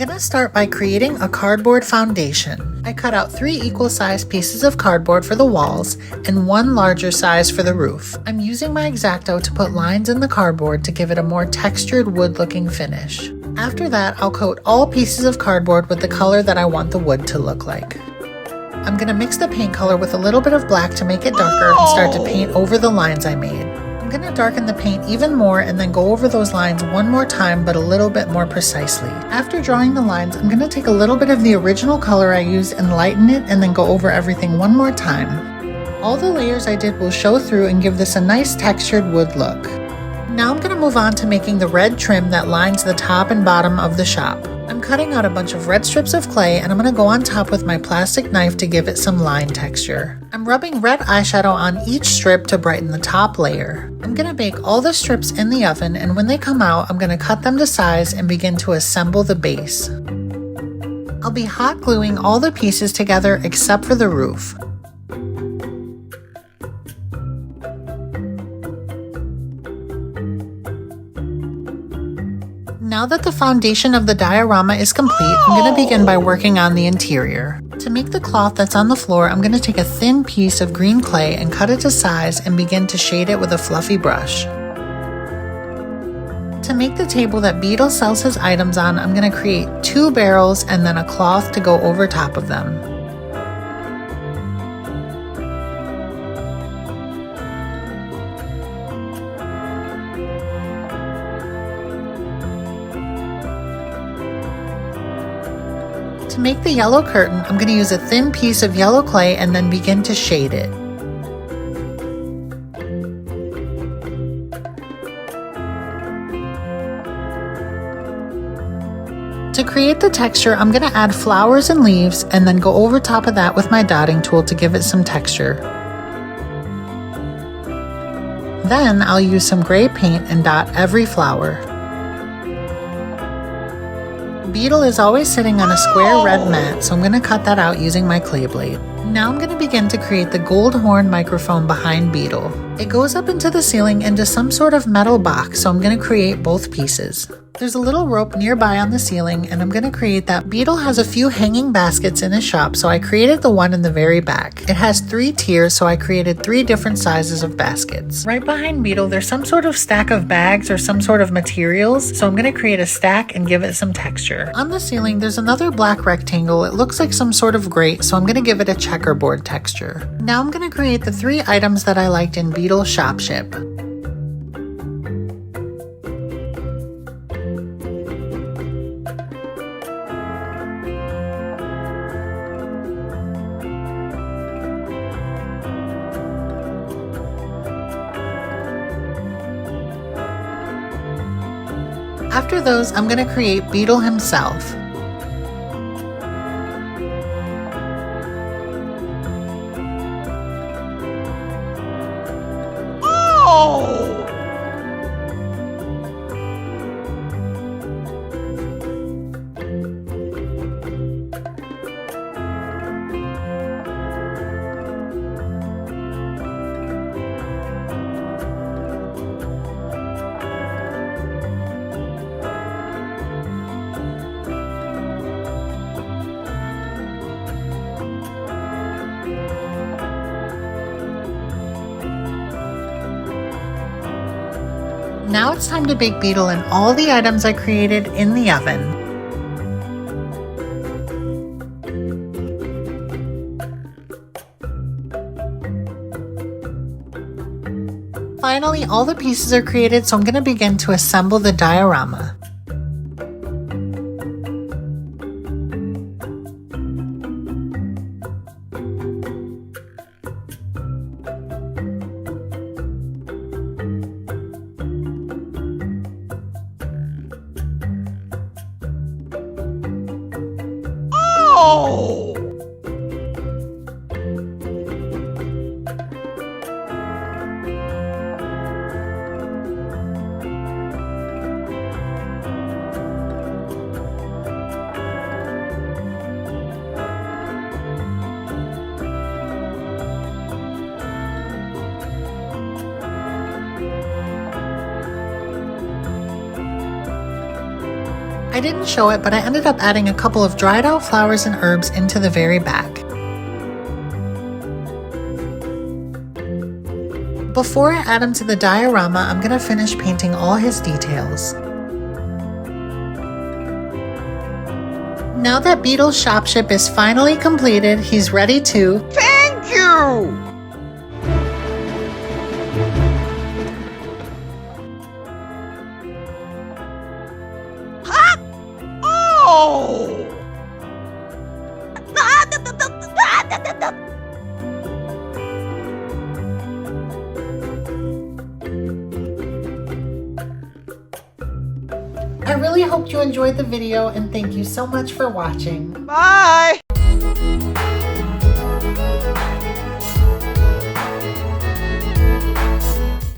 gonna start by creating a cardboard foundation. I cut out 3 equal sized pieces of cardboard for the walls and 1 larger size for the roof. I'm using my X-Acto to put lines in the cardboard to give it a more textured wood looking finish. After that, I'll coat all pieces of cardboard with the color that I want the wood to look like. I'm gonna mix the paint color with a little bit of black to make it darker and start to paint over the lines I made. I'm gonna darken the paint even more and then go over those lines one more time, but a little bit more precisely. After drawing the lines, I'm gonna take a little bit of the original color I used and lighten it and then go over everything one more time. All the layers I did will show through and give this a nice textured wood look. Now I'm gonna move on to making the red trim that lines the top and bottom of the shop. I'm cutting out a bunch of red strips of clay and I'm going to go on top with my plastic knife to give it some line texture. I'm rubbing red eyeshadow on each strip to brighten the top layer. I'm going to bake all the strips in the oven, and when they come out, I'm going to cut them to size and begin to assemble the base. I'll be hot gluing all the pieces together except for the roof. Now that the foundation of the diorama is complete, I'm going to begin by working on the interior. To make the cloth that's on the floor, I'm going to take a thin piece of green clay and cut it to size and begin to shade it with a fluffy brush. To make the table that Beedle sells his items on, I'm going to create 2 barrels and then a cloth to go over top of them. To make the yellow curtain, I'm going to use a thin piece of yellow clay and then begin to shade it. To create the texture, I'm going to add flowers and leaves and then go over top of that with my dotting tool to give it some texture. Then I'll use some gray paint and dot every flower. Beedle is always sitting on a square red mat, so I'm going to cut that out using my clay blade. Now I'm going to begin to create the gold horn microphone behind Beedle. It goes up into the ceiling into some sort of metal box, so I'm going to create both pieces. There's a little rope nearby on the ceiling, and I'm going to create that. Beedle has a few hanging baskets in his shop, so I created the one in the very back. It has 3 tiers, so I created 3 different sizes of baskets. Right behind Beedle, there's some sort of stack of bags or some sort of materials, so I'm going to create a stack and give it some texture. On the ceiling, there's another black rectangle. It looks like some sort of grate, so I'm going to give it a checkerboard texture. Now I'm going to create the 3 items that I liked in Beedle's shop ship. After those, I'm going to create Beedle himself. Now it's time to bake Beedle and all the items I created in the oven. Finally, all the pieces are created, so I'm going to begin to assemble the diorama. I I didn't show it, but I ended up adding a couple of dried out flowers and herbs into the very back. Before I add him to the diorama, I'm gonna finish painting all his details. Now that Beedle's shopship is finally completed, he's ready to... Thank you! Huh? Oh! I really hope you enjoyed the video and thank you so much for watching. Bye!